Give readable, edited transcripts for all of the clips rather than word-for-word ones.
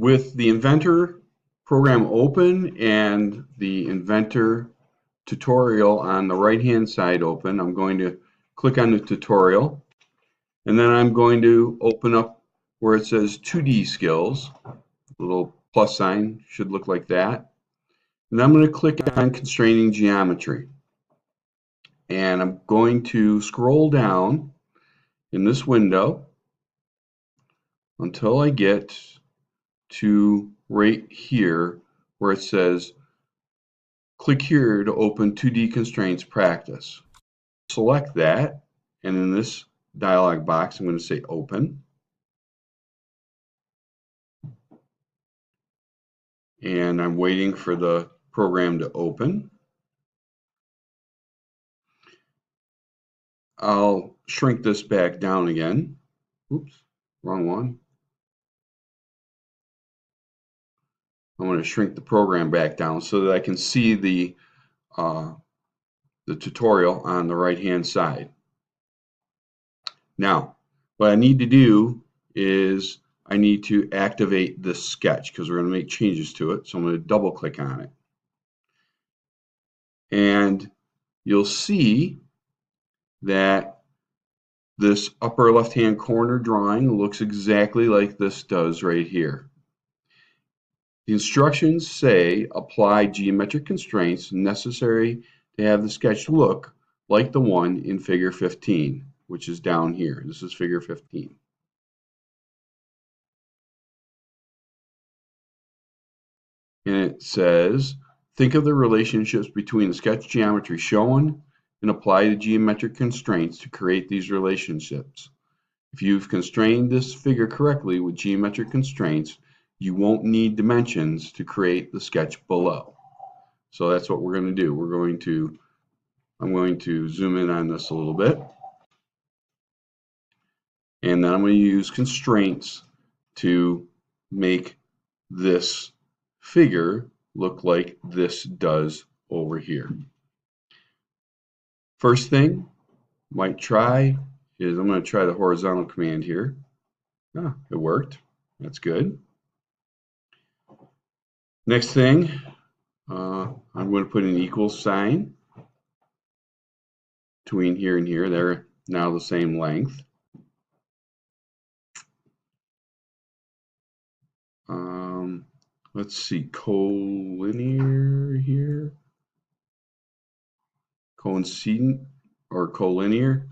With the Inventor program open and the Inventor tutorial on the right-hand side open, I'm going to click on the tutorial, and then I'm going to open up where it says 2D skills. A little plus sign should look like that. And I'm going to click on Constraining Geometry. And I'm going to scroll down in this window until I get to right here where it says click here to open 2D Constraints Practice. Select that, and in this dialog box I'm going to say Open. And I'm waiting for the program to open. I'll shrink this back down again. Oops, wrong one. I'm going to shrink the program back down so that I can see the tutorial on the right-hand side. Now, what I need to do is I need to activate this sketch because we're going to make changes to it. So I'm going to double-click on it. And you'll see that this upper left-hand corner drawing looks exactly like this does right here. The instructions say apply geometric constraints necessary to have the sketch look like the one in figure 15, which is down here. This is figure 15. And it says, think of the relationships between the sketch geometry shown and apply the geometric constraints to create these relationships. If you've constrained this figure correctly with geometric constraints, you won't need dimensions to create the sketch below. So that's what we're going to do. I'm going to zoom in on this a little bit. And then I'm going to use constraints to make this figure look like this does over here. First thing I might try is I'm going to try the horizontal command here. Ah, it worked. That's good. Next thing, I'm going to put an equal sign between here and here. They're now the same length. Let's see, collinear here. Coincident or collinear.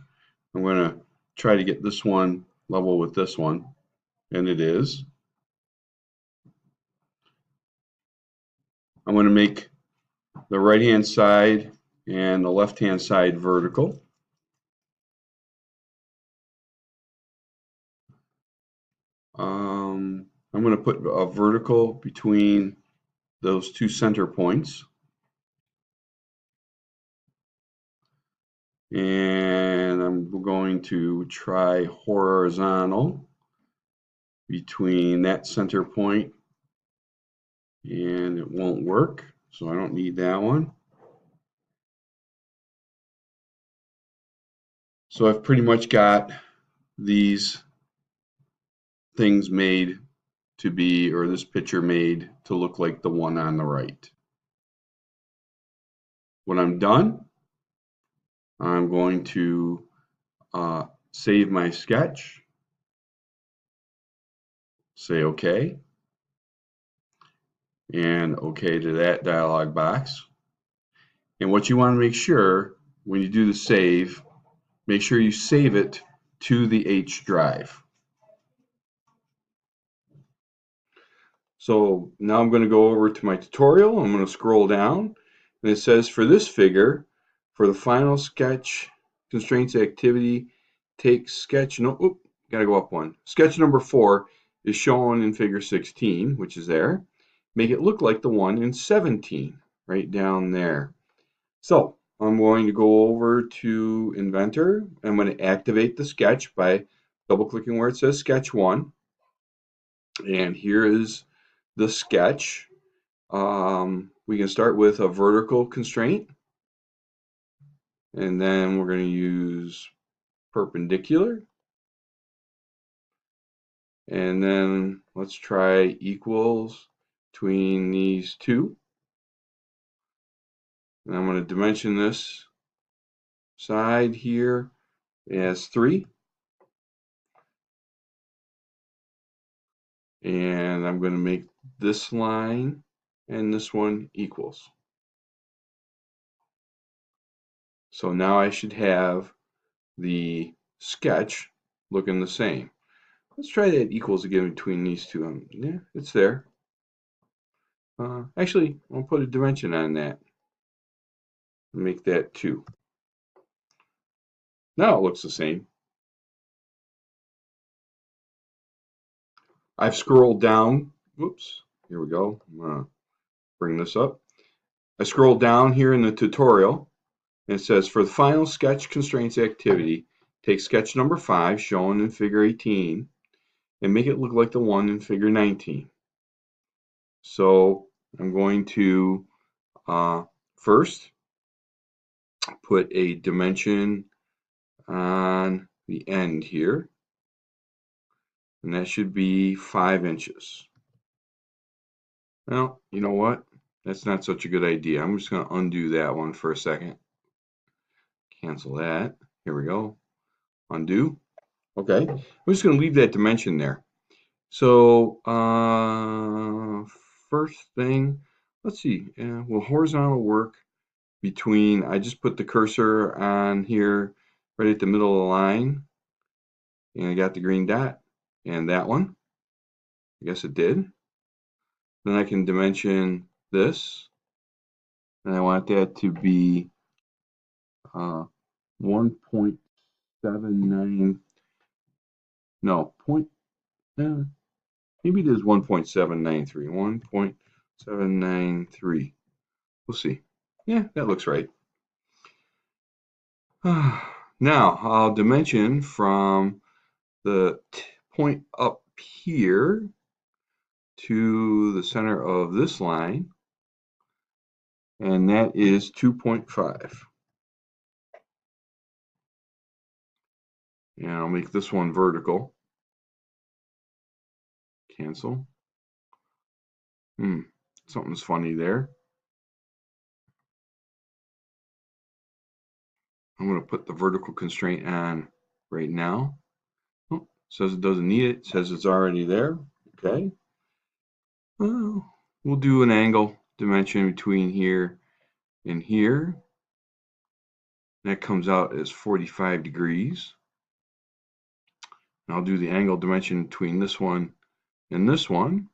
I'm going to try to get this one level with this one, and it is. I'm going to make the right-hand side and the left-hand side vertical. I'm going to put a vertical between those two center points. And I'm going to try horizontal between that center point, and it won't work, so I don't need that one. So I've pretty much got these things made to be, or this picture made to look like the one on the right. When I'm done, I'm going to save my sketch, say OK, and OK to that dialog box. And what you want to make sure when you do the save, make sure you save it to the H drive. So now I'm going to go over to my tutorial. I'm going to scroll down, and it says for this figure, for the final sketch constraints activity, take sketch, gotta go up one. Sketch number 4 is shown in figure 16, which is there. Make it look like the one in 17, right down there. So I'm going to go over to Inventor. I'm going to activate the sketch by double-clicking where it says Sketch 1. And here is the sketch. We can start with a vertical constraint, and then we're going to use perpendicular, And then let's try equals between these two. And I'm going to dimension this side here as 3. And I'm going to make this line and this one equals. So now I should have the sketch looking the same. Let's try that equals again between these two. Yeah, it's there. Actually, I'll put a dimension on that. Make that 2. Now it looks the same. I've scrolled down. Whoops. Here we go. I'm going to bring this up. I scroll down here in the tutorial, and it says, for the final sketch constraints activity, take sketch number 5, shown in figure 18, and make it look like the one in figure 19. So I'm going to first put a dimension on the end here, and that should be 5 inches. Well, you know what? That's not such a good idea. I'm just going to undo that one for a second. Cancel that. Here we go. Undo. Okay. I'm just going to leave that dimension there. So first thing, let's see. Will horizontal work between, I just put the cursor on here right at the middle of the line, and I got the green dot, and that one. I guess it did. Then I can dimension this, and I want that to be 1.79, no, maybe it is 1.793, 1.793. We'll see. Yeah, that looks right. Now, I'll dimension from the point up here to the center of this line, and that is 2.5. And I'll make this one vertical. Cancel. Something's funny there. I'm going to put the vertical constraint on right now. Oh, says it doesn't need it. It says it's already there. Okay. Well, we'll do an angle dimension between here and here. That comes out as 45 degrees. And I'll do the angle dimension between this one and this one.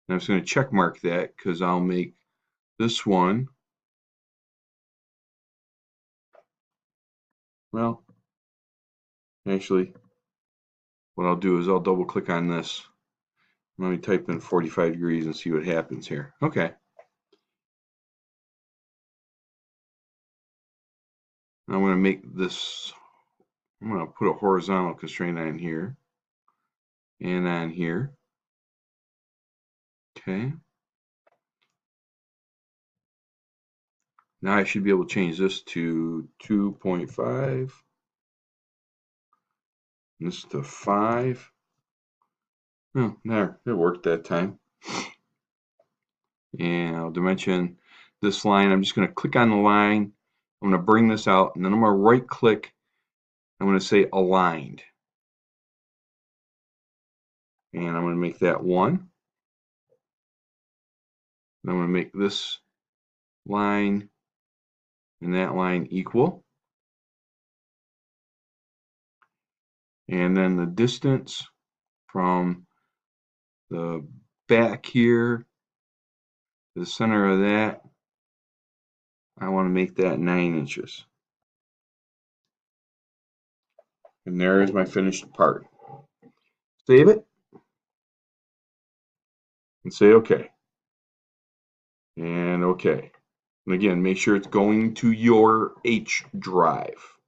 And I'm just going to check mark that because I'll make this one, well, actually, what I'll do is I'll double click on this. Let me type in 45 degrees and see what happens here. Okay. I'm going to make this, I'm going to put a horizontal constraint on here and on here. Okay. Now I should be able to change this to 2.5. This to 5. Oh, there, it worked that time. And I'll dimension this line. I'm just going to click on the line. I'm going to bring this out, and then I'm going to right click. I'm going to say aligned. And I'm going to make that 1. And I'm going to make this line and that line equal. And then the distance from the back here to the center of that, I want to make that 9 inches. And there is my finished part. Save it and say OK. And OK. And again, make sure it's going to your H drive.